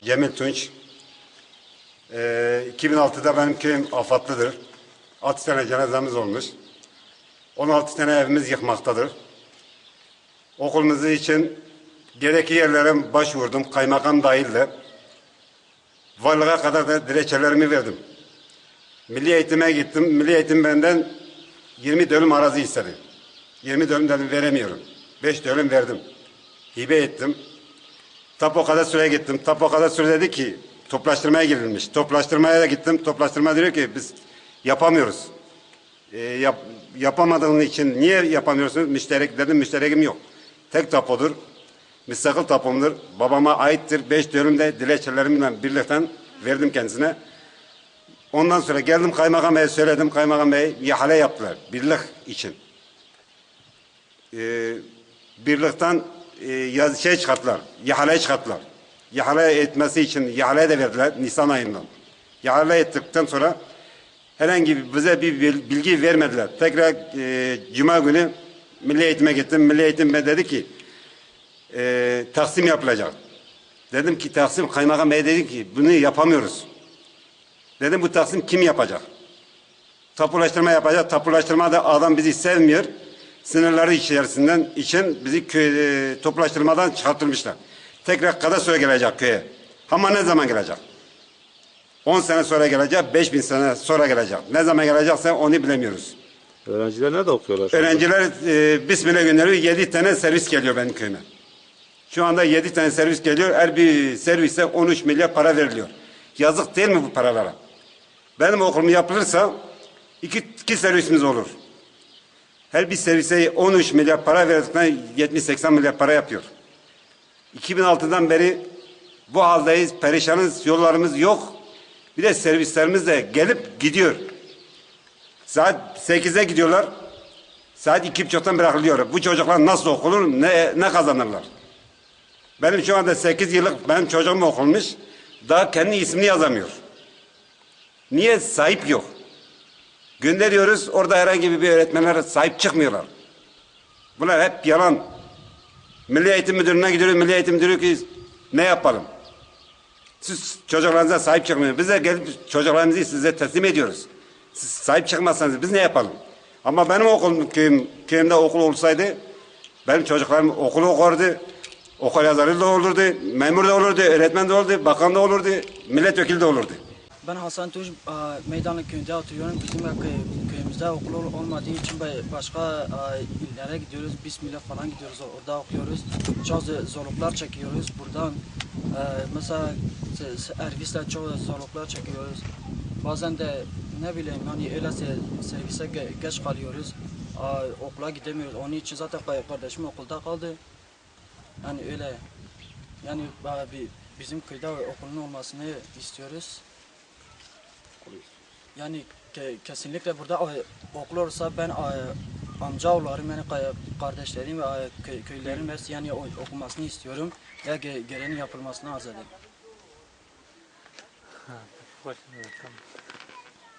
Cemil Tunç. 2006'da benim köyüm afatlıdır. 6 tane cenazemiz olmuş. 16 tane evimiz yıkmaktadır. Okulumuz için gerekli yerlere başvurdum. Kaymakam dahil de. Varlığa kadar da dilekçelerimi verdim. Milli eğitime gittim. Milli eğitim benden 20 dönüm arazi istedi. 20 dönüm dedim veremiyorum. 5 dönüm verdim. Hibe ettim. Tapoka'da süre gittim. Tapoka'da süre dedi ki toplaştırmaya girilmiş. Toplaştırmaya da gittim. Toplaştırma diyor ki biz yapamıyoruz. Yapamadığın için niye yapamıyorsunuz? Müşterek dedim, müşterekim yok. Tek tapodur. Müstakil tapomdur. Babama aittir. 5 dönüm de dilekçelerimle birlikten verdim kendisine. Ondan sonra geldim Kaymakam Bey'e söyledim. Kaymakam Bey ihale yaptılar. Birlik için. Birlikten çıkarttılar. İhale çıkarttılar. İhale etmesi için ihale de verdiler Nisan ayından. İhale ettikten sonra herhangi bize bir bilgi vermediler. Tekrar Cuma günü Milli Eğitim'e gittim. Milli Eğitim dedi ki taksim yapılacak. Dedim ki taksim, Kaymakam Bey dedi ki bunu yapamıyoruz. Dedim bu taksim kim yapacak? Tapulaştırma yapacak. Tapulaştırma da adam bizi sevmiyor. Sınırları içerisinden için bizi tapulaştırmadan çıkartılmışlar. Tekrar kadastro gelecek köye. Ama ne zaman gelecek? 10 sene sonra gelecek, 5000 sene sonra gelecek. Ne zaman gelecekse onu bilemiyoruz. Öğrenciler nerede okuyorlar? Öğrenciler Bismillah gönderiyor. 7 tane servis geliyor benim köyüme. Şu anda 7 tane servis geliyor. Her bir servise 13 milyar para veriliyor. Yazık değil mi bu paralara? Benim okulum yapılırsa iki servisimiz olur. Her bir servise 13 milyar para verdikten 70-80 milyar para yapıyor. 2006'dan beri bu haldeyiz, perişanız, yollarımız yok. Bir de servislerimiz de gelip gidiyor. Saat 8'e gidiyorlar. Saat 2.30'dan bırakılıyor. Bu çocuklar nasıl okulur, ne kazanırlar? Benim şu anda 8 yıllık benim çocuğum okulmuş. Daha kendi ismini yazamıyor. Niye? Sahip yok. Gönderiyoruz, orada herhangi bir öğretmenler sahip çıkmıyorlar. Bunlar hep yalan. Milli Eğitim Müdürlüğü'ne gidiyoruz, Milli Eğitim Müdürlüğü ki ne yapalım? Siz çocuklarınıza sahip çıkmıyorsunuz. Biz de gelip çocuklarımızı size teslim ediyoruz. Siz sahip çıkmazsanız biz ne yapalım? Ama benim okulum, köyümde okul olsaydı benim çocuklarım okulu okurdu. Okul yazarı da olurdu, memur da olurdu, öğretmen de olurdu, bakan da olurdu, milletvekili de olurdu. Ben Hasan Tuş, Meydanlı köyünde oturuyorum. Bizim köyümüzde okul olmadığı için başka illere gidiyoruz. Bismillah falan gidiyoruz, orada okuyoruz. Çok zorluklar çekiyoruz buradan. Mesela servisle çok zorluklar çekiyoruz. Bazen de ne bileyim hani öyle servise geç kalıyoruz. Okula gidemiyoruz. Onun için zaten kardeşim okulda kaldı. Yani öyle. Yani bizim köyde okulun olmasını istiyoruz. Yani kesinlikle burada okul olursa ben amcaoğullarım yani kardeşlerim ve köylerin hepsi yani okumasını istiyorum ve gereğinin yapılmasını arz ederim.